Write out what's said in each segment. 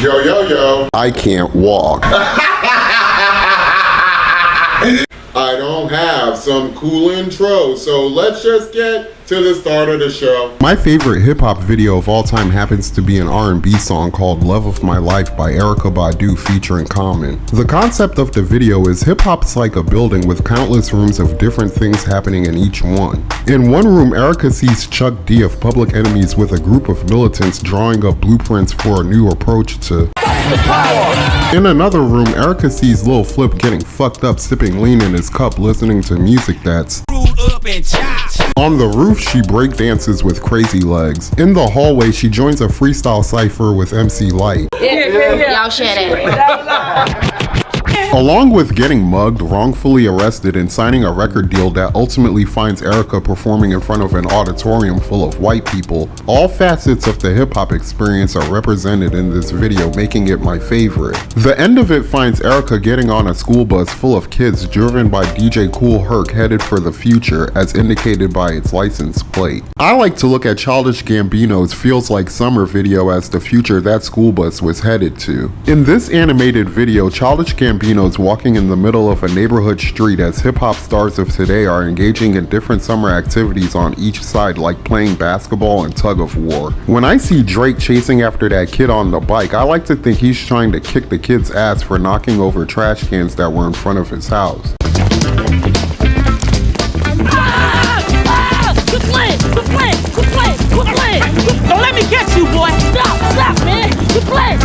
Yo, yo, yo. I can't walk. I don't have some cool intro, so let's just get to the start of the show. My favorite hip-hop video of all time happens to be an R&B song called Love of My Life by Erykah Badu featuring Common. The concept of the video is hip-hop's like a building with countless rooms of different things happening in each one. In one room, Erykah sees Chuck D of Public Enemies with a group of militants drawing up blueprints for a new approach to In another room, Erykah sees Lil Flip getting fucked up sipping lean in his cup listening to music that's On the roof, she breakdances with Crazy Legs. In the hallway, she joins a freestyle cypher with MC Light. Y'all share that. Along with getting mugged, wrongfully arrested, and signing a record deal that ultimately finds Erykah performing in front of an auditorium full of white people, all facets of the hip-hop experience are represented in this video, making it my favorite. The end of it finds Erykah getting on a school bus full of kids driven by DJ Kool Herc headed for the future, as indicated by its license plate. I like to look at Childish Gambino's Feels Like Summer video as the future that school bus was headed to. In this animated video, Childish Gambino walking in the middle of a neighborhood street as hip-hop stars of today are engaging in different summer activities on each side, like playing basketball and tug of war. When I see Drake chasing after that kid on the bike, I like to think he's trying to kick the kid's ass for knocking over trash cans that were in front of his house. Don't let me get you, boy! Stop, man! Quit playing!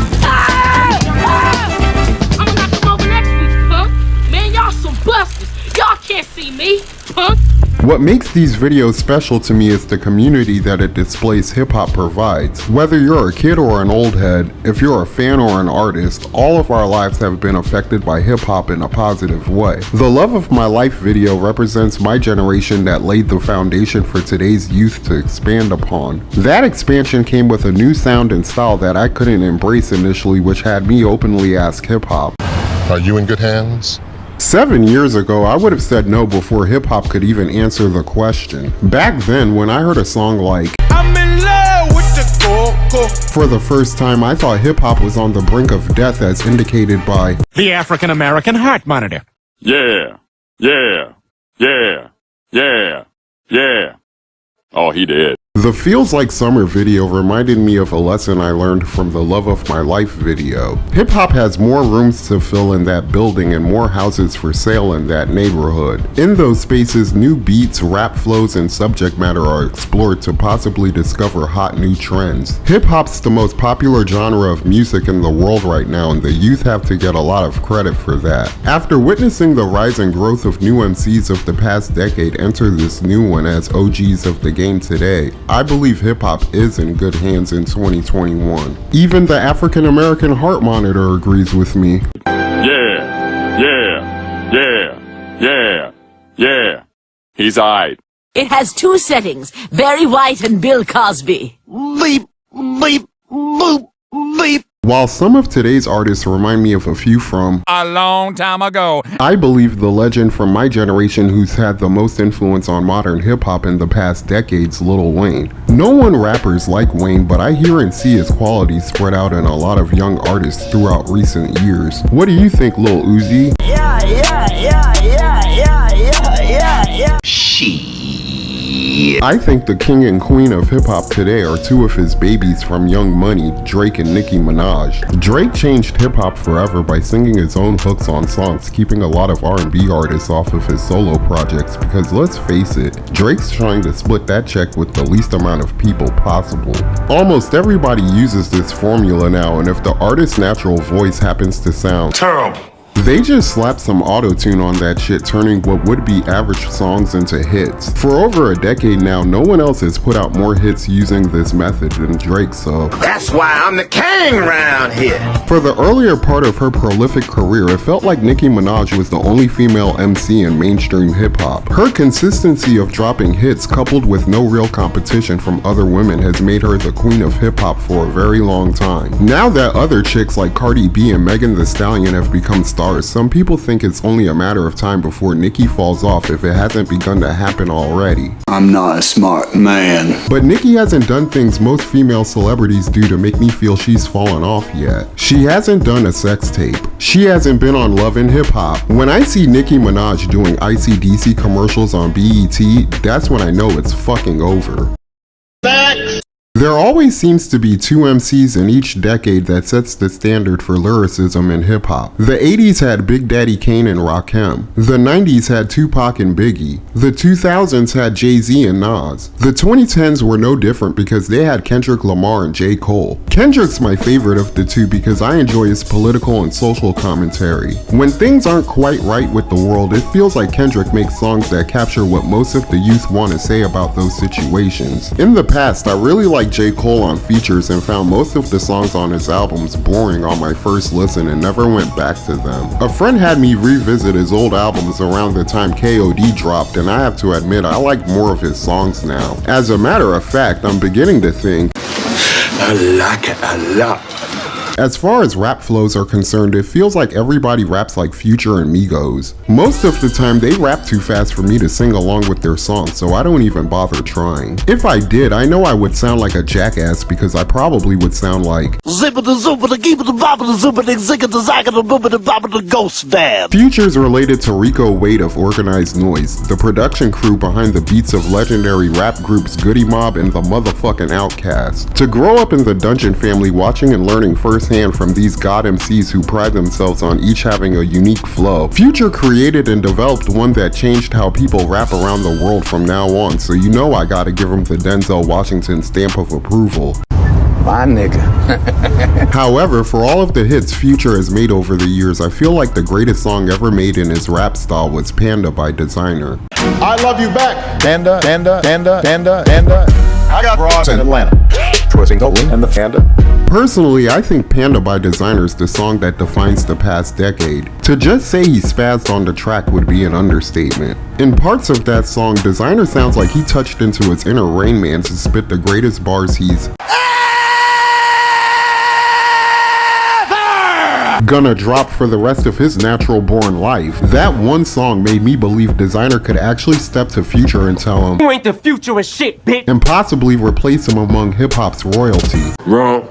Y'all can't see me, punk! What makes these videos special to me is the community that it displays hip-hop provides. Whether you're a kid or an old head, if you're a fan or an artist, all of our lives have been affected by hip-hop in a positive way. The Love of My Life video represents my generation that laid the foundation for today's youth to expand upon. That expansion came with a new sound and style that I couldn't embrace initially, which had me openly ask hip-hop, "Are you in good hands?" 7 years ago, I would have said no before hip-hop could even answer the question. Back then, when I heard a song like I'm in love with the coco for the first time, I thought hip-hop was on the brink of death as indicated by the African American Heart Monitor. Yeah, yeah, yeah, yeah, yeah. Oh, he did. The Feels Like Summer video reminded me of a lesson I learned from the Love of My Life video. Hip-hop has more rooms to fill in that building and more houses for sale in that neighborhood. In those spaces, new beats, rap flows, and subject matter are explored to possibly discover hot new trends. Hip-hop's the most popular genre of music in the world right now, and the youth have to get a lot of credit for that. After witnessing the rise and growth of new MCs of the past decade enter this new one as OGs of the game today, I believe hip-hop is in good hands in 2021. Even the African American Heart Monitor agrees with me. Yeah, yeah, yeah, yeah, yeah. He's aight. It has two settings, Barry White and Bill Cosby. Leap, leap, loop, leap. While some of today's artists remind me of a few from a long time ago, I believe the legend from my generation who's had the most influence on modern hip-hop in the past decades, Lil Wayne. No one rappers like Wayne, but I hear and see his qualities spread out in a lot of young artists throughout recent years. What do you think, Lil Uzi? Yeah. I think the king and queen of hip-hop today are two of his babies from Young Money, Drake and Nicki Minaj. Drake changed hip-hop forever by singing his own hooks on songs, keeping a lot of R&B artists off of his solo projects because let's face it, Drake's trying to split that check with the least amount of people possible. Almost everybody uses this formula now, and if the artist's natural voice happens to sound Terrible. they just slap some auto-tune on that shit, turning what would be average songs into hits. For over a decade now, no one else has put out more hits using this method than Drake, so That's why I'm the king around here. For the earlier part of her prolific career, it felt like Nicki Minaj was the only female MC in mainstream hip-hop. Her consistency of dropping hits coupled with no real competition from other women has made her the queen of hip-hop for a very long time. Now that other chicks like Cardi B and Megan Thee Stallion have become stars, some people think it's only a matter of time before Nicki falls off if it hasn't begun to happen already. I'm not a smart man. But Nicki hasn't done things most female celebrities do to make me feel she's fallen off yet. She hasn't done a sex tape. She hasn't been on Love and Hip Hop. When I see Nicki Minaj doing ICDC commercials on BET, that's when I know it's fucking over. There always seems to be two MCs in each decade that sets the standard for lyricism in hip-hop. The 80s had Big Daddy Kane and Rakim. The 90s had Tupac and Biggie. The 2000s had Jay-Z and Nas. The 2010s were no different because they had Kendrick Lamar and J. Cole. Kendrick's my favorite of the two because I enjoy his political and social commentary. When things aren't quite right with the world, it feels like Kendrick makes songs that capture what most of the youth want to say about those situations. In the past, I really liked J. Cole on features and found most of the songs on his albums boring on my first listen and never went back to them. A friend had me revisit his old albums around the time KOD dropped, and I have to admit I like more of his songs now. As a matter of fact, I'm beginning to think I like it a lot. As far as rap flows are concerned, it feels like everybody raps like Future and Migos. Most of the time they rap too fast for me to sing along with their songs, so I don't even bother trying. If I did, I know I would sound like a jackass because I probably would sound like Future's related to Rico Wade of Organized Noise, the production crew behind the beats of legendary rap groups Goody Mob and the motherfucking Outkast. To grow up in the Dungeon family watching and learning firsthand from these god MCs who pride themselves on each having a unique flow, Future created and developed one that changed how people rap around the world from now on, so you know I gotta give him the Denzel Washington stamp of approval. My nigga. However, for all of the hits Future has made over the years, I feel like the greatest song ever made in his rap style was Panda by Designer. I love you back. Panda, panda, panda, panda, panda. I got broads in Atlanta. Twisting Goldwyn and the panda. Personally, I think Panda by Designer is the song that defines the past decade. To just say he spazzed on the track would be an understatement. In parts of that song, Designer sounds like he touched into his inner Rain Man to spit the greatest bars he's gonna drop for the rest of his natural born life. That one song made me believe Designer could actually step to Future and tell him, You ain't the future of shit, bitch. and possibly replace him among hip-hop's royalty. Wrong.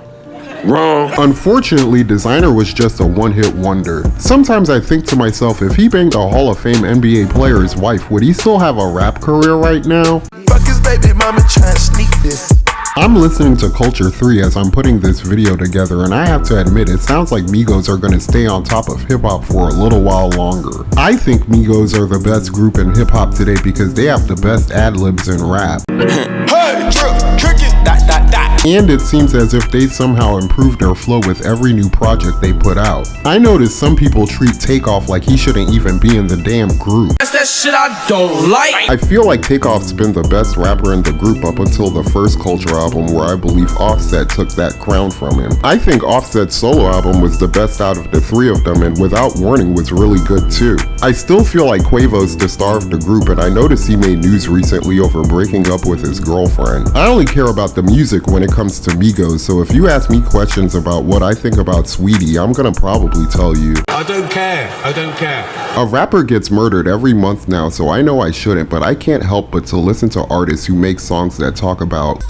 Unfortunately, Designer was just a one-hit wonder. Sometimes I think to myself, if he banged a Hall of Fame NBA player's wife, would he still have a rap career right now? Fuck his baby mama trying to sneak this. I'm listening to Culture 3 as I'm putting this video together, and I have to admit it sounds like Migos are gonna stay on top of hip-hop for a little while longer. I think Migos are the best group in hip-hop today because they have the best ad-libs in rap. Hey, drip, cricket, dot, dot, dot. And it seems as if they somehow improved their flow with every new project they put out. I noticed some people treat Takeoff like he shouldn't even be in the damn group. That's that shit I don't like. I feel like Takeoff's been the best rapper in the group up until the first Culture album, where I believe Offset took that crown from him. I think Offset's solo album was the best out of the three of them, and Without Warning was really good too. I still feel like Quavo's the star of the group, and I noticed he made news recently over breaking up with his girlfriend. I only care about the music when it comes to Migos, so if you ask me questions about what I think about Sweetie, I'm gonna probably tell you. I don't care. I don't care. A rapper gets murdered every month now, so I know I shouldn't, but I can't help but to listen to artists who make songs that talk about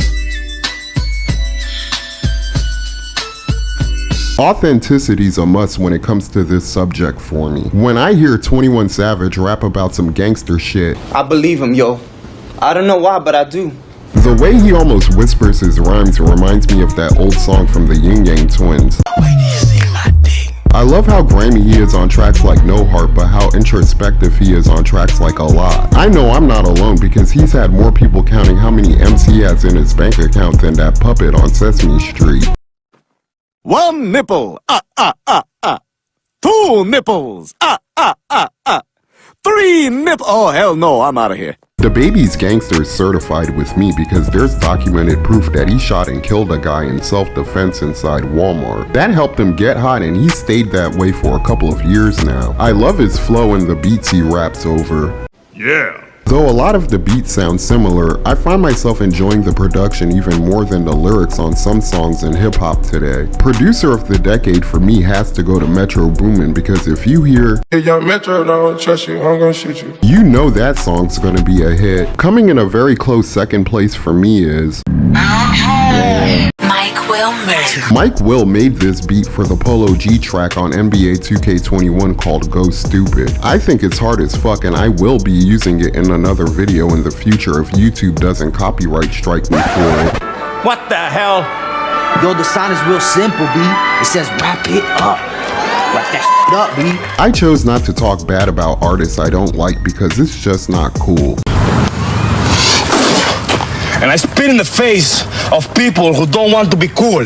authenticity's a must when it comes to this subject for me. When I hear 21 Savage rap about some gangster shit, I believe him, yo. I don't know why, but I do. the way he almost whispers his rhymes reminds me of that old song from the Yin Yang Twins. I love how grimy he is on tracks like No Heart, but how introspective he is on tracks like A Lot. I know I'm not alone because he's had more people counting how many M's he has in his bank account than that puppet on Sesame Street. One nipple, Two nipples, Three nipple. Oh, hell no, I'm out of here. The baby's gangsters certified with me because there's documented proof that he shot and killed a guy in self-defense inside Walmart. That helped him get hot and he stayed that way for a couple of years now. I love his flow and the beats he raps over. Yeah. Though a lot of the beats sound similar, I find myself enjoying the production even more than the lyrics on some songs in hip-hop today. Producer of the decade for me has to go to Metro Boomin, because if you hear Hey, young Metro, don't trust you, I'm gonna shoot you. you know that song's gonna be a hit. Coming in a very close second place for me is Mike Will made this beat for the Polo G track on NBA 2K21 called Go Stupid. I think it's hard as fuck and I will be using it in another video in the future if YouTube doesn't copyright strike me for it. What the hell? Yo, the sign is real simple, B. It says wrap it up. Wrap that shit up, B. I chose not to talk bad about artists I don't like because it's just not cool. And I spit in the face of people who don't want to be cool.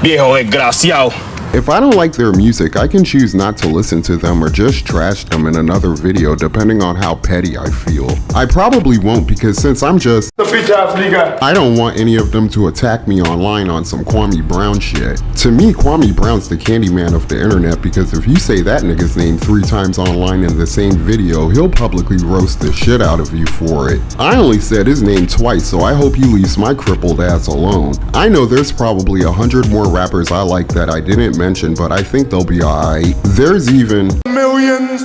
Viejo desgraciado. If I don't like their music, I can choose not to listen to them or just trash them in another video depending on how petty I feel. I probably won't because since I'm just The bitch ass nigga. I don't want any of them to attack me online on some Kwame Brown shit. To me, Kwame Brown's the Candyman of the internet because if you say that nigga's name 3 times online in the same video, he'll publicly roast the shit out of you for it. I only said his name twice, so I hope he leaves my crippled ass alone. I know there's probably 100 more rappers I like that I didn't mention, but I think they'll be alright. There's even Millions.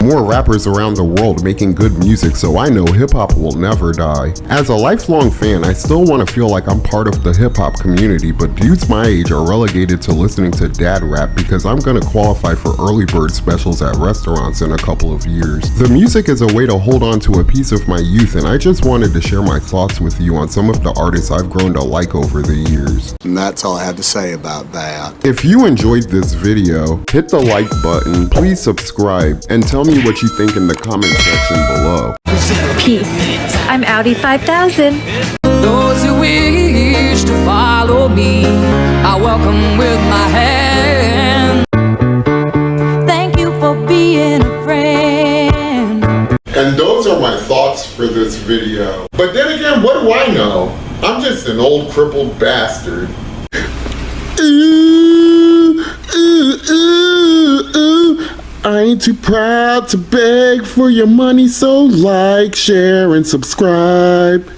more rappers around the world making good music, so I know hip-hop will never die. As a lifelong fan, I still want to feel like I'm part of the hip-hop community, but dudes my age are relegated to listening to dad rap because I'm gonna qualify for early bird specials at restaurants in a couple of years. The music is a way to hold on to a piece of my youth, and I just wanted to share my thoughts with you on some of the artists I've grown to like over the years. And that's all I have to say about that. If you enjoyed this video, hit the like button, please subscribe, and tell me what you think in the comment section below. Peace. I'm Audi 5000. Those who wish to follow me, I welcome with my hand. Thank you for being a friend. And those are my thoughts for this video. But then again, what do I know? I'm just an old crippled bastard. Ooh, ooh, ooh, ooh. I ain't too proud to beg for your money, so like, share, and subscribe.